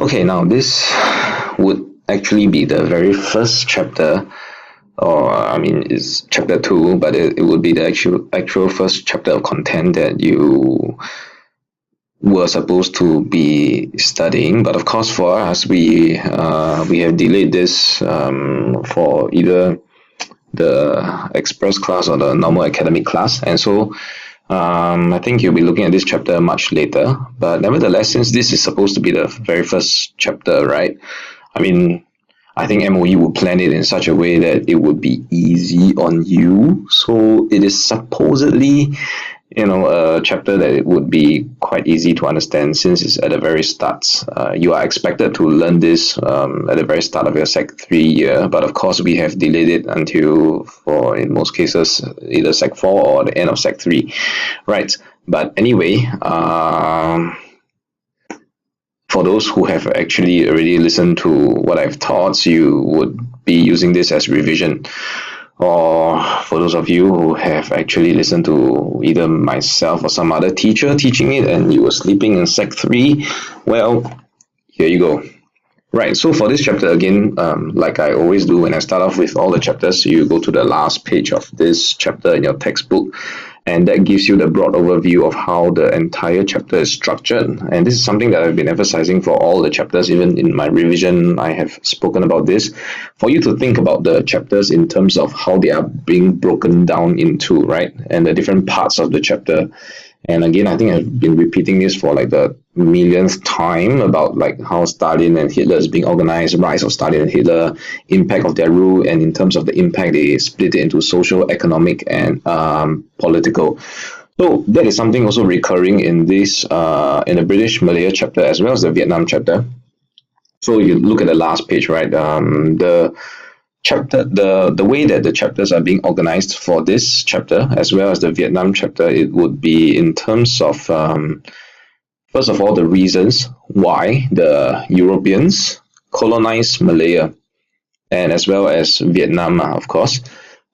Okay, now this would actually be the very first chapter, or I mean, it's chapter two, but it would be the actual first chapter of content that you were supposed to be studying. But of course, for us, we have delayed this for either the express class or the normal academic class, and so I think you'll be looking at this chapter much later. But nevertheless, since this is supposed to be the very first chapter, right? I mean, I think MOE would plan it in such a way that it would be easy on you. So it is supposedly, a chapter that it would be quite easy to understand since it's at the very start. You are expected to learn this at the very start of your Sec 3 year, but of course we have delayed it until, for in most cases, either Sec 4 or the end of Sec 3, right? But anyway, for those who have actually already listened to what I've taught, you would be using this as revision. Or for those of you who have actually listened to either myself or some other teacher teaching it and you were sleeping in Sec 3, well, here you go. Right, so for this chapter again, like I always do when I start off with all the chapters, you go to the last page of this chapter in your textbook, and that gives you the broad overview of how the entire chapter is structured. And this is something that I've been emphasizing for all the chapters. Even in my revision, I have spoken about this, for you to think about the chapters in terms of how they are being broken down into, right, and the different parts of the chapter. And again, I think I've been repeating this for like the millionth time about like how Stalin and Hitler is being organized, rise of Stalin and Hitler, impact of their rule, and in terms of the impact, they split it into social, economic, and political. So that is something also recurring in this in the British Malaya chapter as well as the Vietnam chapter. So you look at the last page, right? The chapter, the way that the chapters are being organized for this chapter as well as the Vietnam chapter, it would be in terms of first of all the reasons why the Europeans colonized Malaya and as well as Vietnam, of course.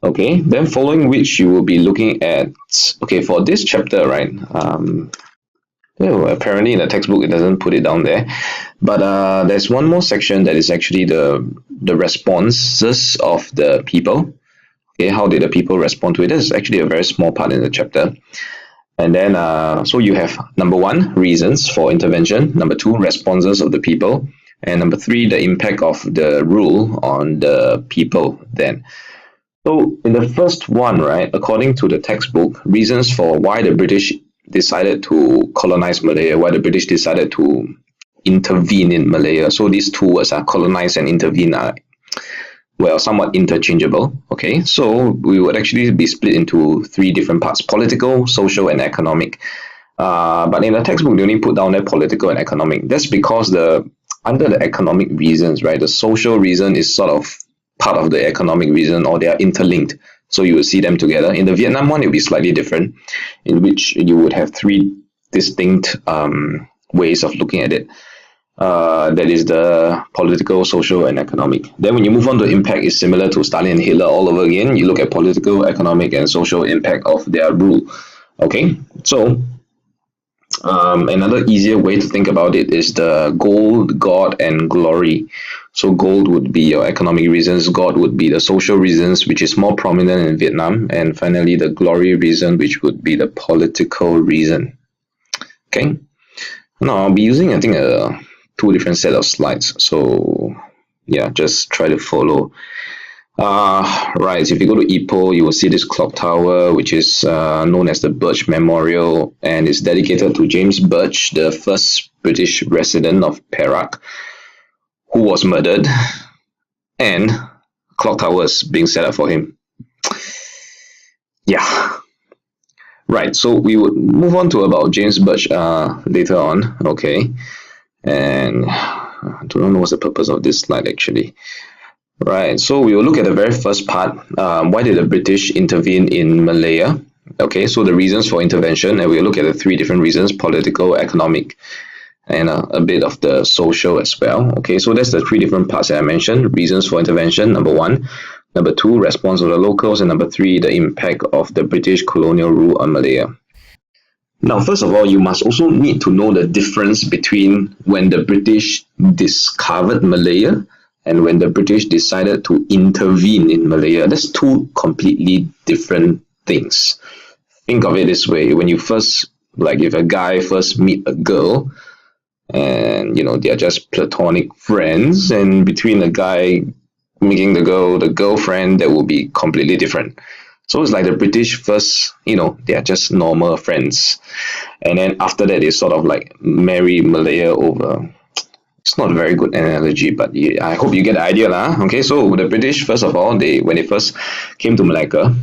Okay, then following which you will be looking at, okay, for this chapter, right? Apparently in the textbook it doesn't put it down there, but there's one more section that is actually the responses of the people. Okay, how did the people respond to it? This is actually a very small part in the chapter. And then so you have number one, reasons for intervention, number two, responses of the people, and number three, the impact of the rule on the people. Then so in the first one, right, according to the textbook, reasons for why the British decided to colonize Malaya, why the British decided to intervene in Malaya. So these two words are colonize and intervene are, well, somewhat interchangeable. Okay, so we would actually be split into three different parts: political, social, and economic. But in the textbook, they only put down there political and economic. That's because under the economic reasons, right, the social reason is sort of part of the economic reason, or they are interlinked. So you will see them together. In the Vietnam one, it will be slightly different, in which you would have three distinct ways of looking at it. That is the political, social, and economic. Then when you move on to impact, it's similar to Stalin and Hitler all over again. You look at political, economic, and social impact of their rule. Okay, so another easier way to think about it is the gold, God, and glory. So gold would be your economic reasons, God would be the social reasons, which is more prominent in Vietnam, and finally the glory reason, which would be the political reason. Okay, now I'll be using, I think, two different set of slides. So yeah, just try to follow. Right, so if you go to Ipoh, you will see this clock tower, which is known as the Birch Memorial, and is dedicated to James Birch, the first British resident of Perak, who was murdered, and clock tower is being set up for him. Yeah. Right, so we would move on to about James Birch later on, okay? And I don't know what's the purpose of this slide actually. Right, so we will look at the very first part. Why did the British intervene in Malaya? Okay, so the reasons for intervention, and we'll look at the three different reasons: political, economic, and a bit of the social as well. Okay, so that's the three different parts that I mentioned. Reasons for intervention, number one. Number two, response of the locals. And number three, the impact of the British colonial rule on Malaya. Now, first of all, you must also need to know the difference between when the British discovered Malaya and when the British decided to intervene in Malaya. That's two completely different things. Think of it this way: when you first, like, if a guy first meet a girl, and they're just platonic friends, and between the guy making the girl the girlfriend, that will be completely different. So it's like the British first, they are just normal friends, and then after that they sort of like marry Malaya over. It's not a very good analogy, but yeah, I hope you get the idea lah. Okay, so the British, first of all, they when they first came to Malacca,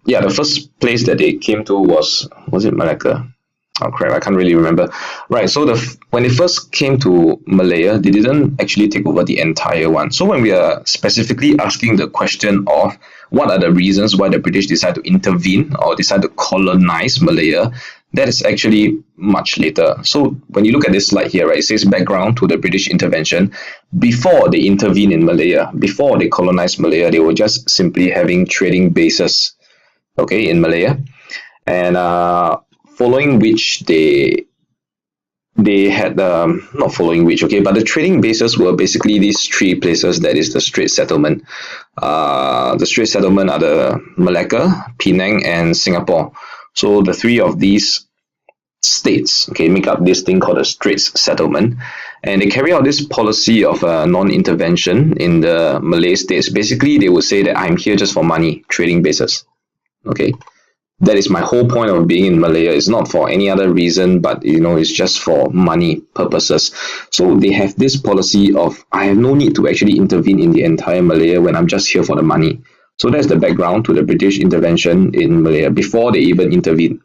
yeah, the first place that they came to was it Malacca? Oh crap, I can't really remember. Right, so when they first came to Malaya, they didn't actually take over the entire one. So when we are specifically asking the question of what are the reasons why the British decide to intervene or decide to colonize Malaya, that is actually much later. So when you look at this slide here, right, it says background to the British intervention. Before they intervene in Malaya, before they colonized Malaya, they were just simply having trading bases, okay, in Malaya, and following which they had not following which, okay, but the trading bases were basically these three places. That is the Strait Settlement. The Strait Settlement are the Malacca, Penang, and Singapore. So the three of these states, okay, make up this thing called a Straits Settlement, and they carry out this policy of non-intervention in the Malay states. Basically, they would say that I'm here just for money, trading bases. Okay, that is my whole point of being in Malaya. It's not for any other reason, but it's just for money purposes. So they have this policy of I have no need to actually intervene in the entire Malaya when I'm just here for the money. So that's the background to the British intervention in Malaya before they even intervene.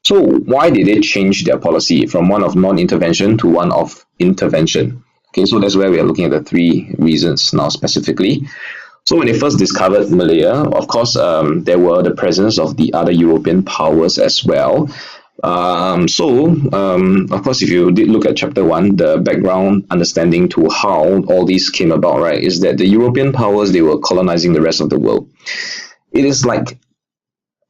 So why did they change their policy from one of non-intervention to one of intervention? Okay, so that's where we are looking at the three reasons now specifically. So when they first discovered Malaya, of course, there were the presence of the other European powers as well. Of course, if you did look at chapter one, the background understanding to how all these came about, right, is that the European powers, they were colonizing the rest of the world. It is like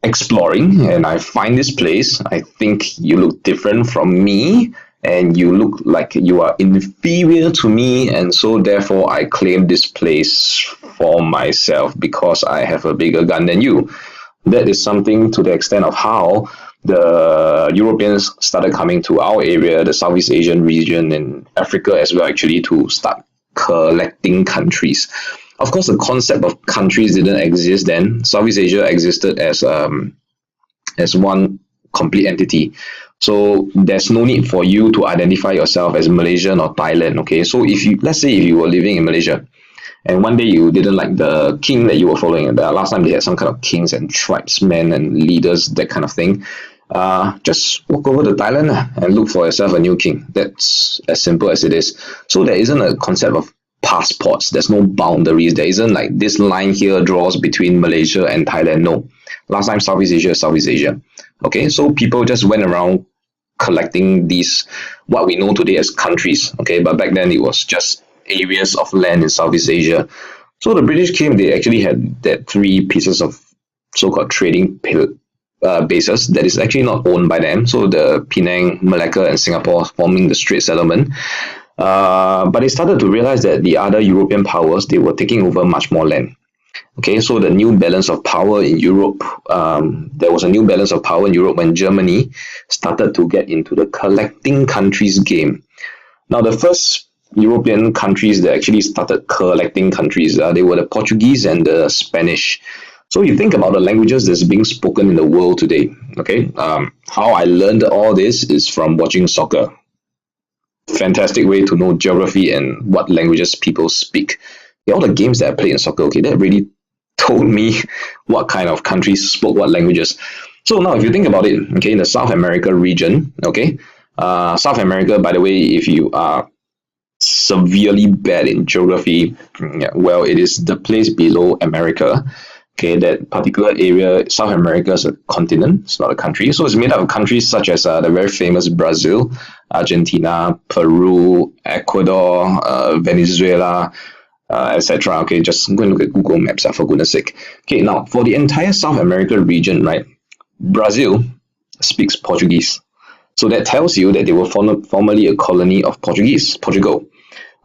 exploring, and I find this place. I think you look different from me, and you look like you are inferior to me, and so therefore I claim this place for myself because I have a bigger gun than you. That is something to the extent of how the Europeans started coming to our area, the Southeast Asian region, and Africa as well, actually, to start collecting countries. Of course, the concept of countries didn't exist then. Southeast Asia existed as one complete entity. So there's no need for you to identify yourself as Malaysian or Thailand. Okay, so if you, let's say if you were living in Malaysia, and one day you didn't like the king that you were following, and last time they had some kind of kings and tribesmen and leaders, that kind of thing, just walk over to Thailand and look for yourself a new king. That's as simple as it is. So there isn't a concept of passports. There's no boundaries. There isn't like this line here draws between Malaysia and Thailand. No. Last time Southeast Asia is Southeast Asia. Okay, so people just went around collecting these, what we know today as countries. Okay, but back then it was just areas of land in Southeast Asia. So the British came, they actually had that three pieces of so-called trading bases that is actually not owned by them. So the Penang, Malacca, and Singapore forming the Strait Settlement. But they started to realize that the other European powers, they were taking over much more land. Okay, so the new balance of power in Europe, there was a new balance of power in Europe when Germany started to get into the collecting countries game. Now, the first European countries that actually started collecting countries, they were the Portuguese and the Spanish. So you think about the languages that's being spoken in the world today. Okay, how I learned all this is from watching soccer. Fantastic way to know geography and what languages people speak. Yeah, all the games that I played in soccer, okay, that really told me what kind of countries spoke what languages. So now, if you think about it, okay, in the South America region, okay, South America, by the way, if you are severely bad in geography, yeah, well, it is the place below America. Okay, that particular area, South America, is a continent, it's not a country. So it's made up of countries such as the very famous Brazil, Argentina, Peru, Ecuador, Venezuela, etc. Okay, just go and look at Google Maps, for goodness sake. Okay, now for the entire South America region, right? Brazil speaks Portuguese. So that tells you that they were formerly a colony of Portugal.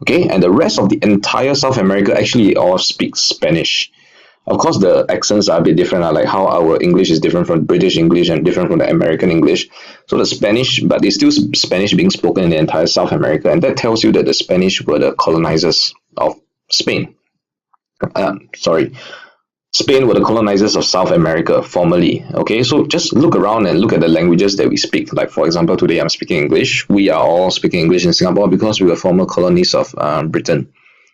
Okay, and the rest of the entire South America actually all speaks Spanish. Of course, the accents are a bit different, like how our English is different from British English and different from the American English. So the Spanish, but it's still Spanish being spoken in the entire South America, and that tells you that the Spanish were the colonizers of Spain. Sorry, Spain were the colonizers of South America formerly. Okay, so just look around and look at the languages that we speak. Like, for example, today I'm speaking English. We are all speaking English in Singapore because we were former colonies of Britain.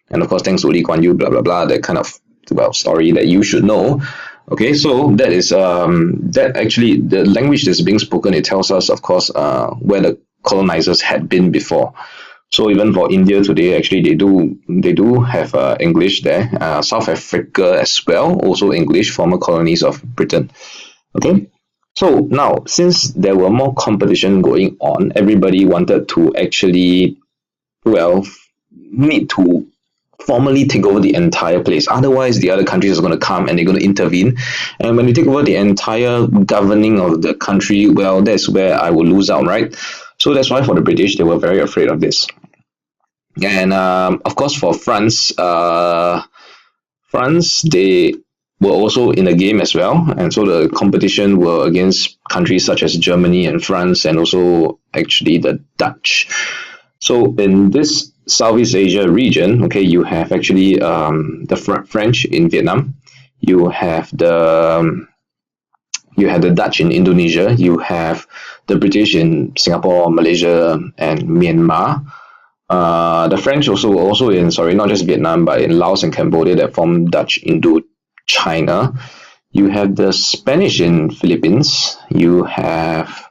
And of course, thanks to Lee Kuan Yew, blah, blah, blah, that kind of, well, story that you should know. Okay, so that is that actually the language that's being spoken. It tells us, of course, where the colonizers had been before. So even for India today, actually they do have English there. South Africa as well, also English, former colonies of Britain. Okay. So now, since there were more competition going on, everybody wanted to actually, well, need to formally take over the entire place. Otherwise, the other countries are going to come and they're going to intervene. And when we take over the entire governing of the country, well, that's where I will lose out, right? So that's why for the British, they were very afraid of this. And of course, for France, they were also in the game as well. And so the competition were against countries such as Germany and France, and also actually the Dutch. So in this Southeast Asia region, okay, you have actually the French in Vietnam, you have the Dutch in Indonesia, you have the British in Singapore, Malaysia, and Myanmar. The French also in, sorry, not just Vietnam, but in Laos and Cambodia that form Dutch Indo-China. You have the Spanish in Philippines. You have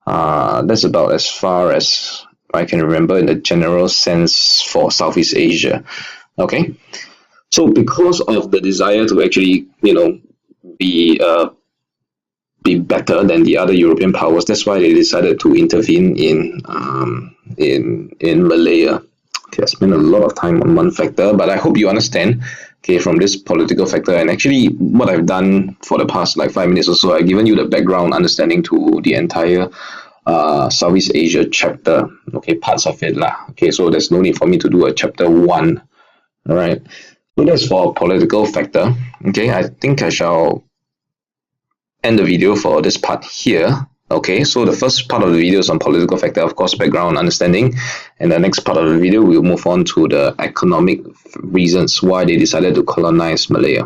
that's about as far as I can remember in the general sense for Southeast Asia. Okay, so because of the desire to actually, be be better than the other European powers, that's why they decided to intervene in Malaya. Okay, I spent a lot of time on one factor, but I hope you understand. Okay, from this political factor, and actually, what I've done for the past like 5 minutes or so, I've given you the background understanding to the entire Southeast Asia chapter. Okay, parts of it lah. Okay, so there's no need for me to do a chapter one. All right. So that's for political factor. Okay, I think I shall end the video for this part here. Okay, so the first part of the video is on political factor, of course, background understanding. And the next part of the video, we'll move on to the economic reasons why they decided to colonize Malaya.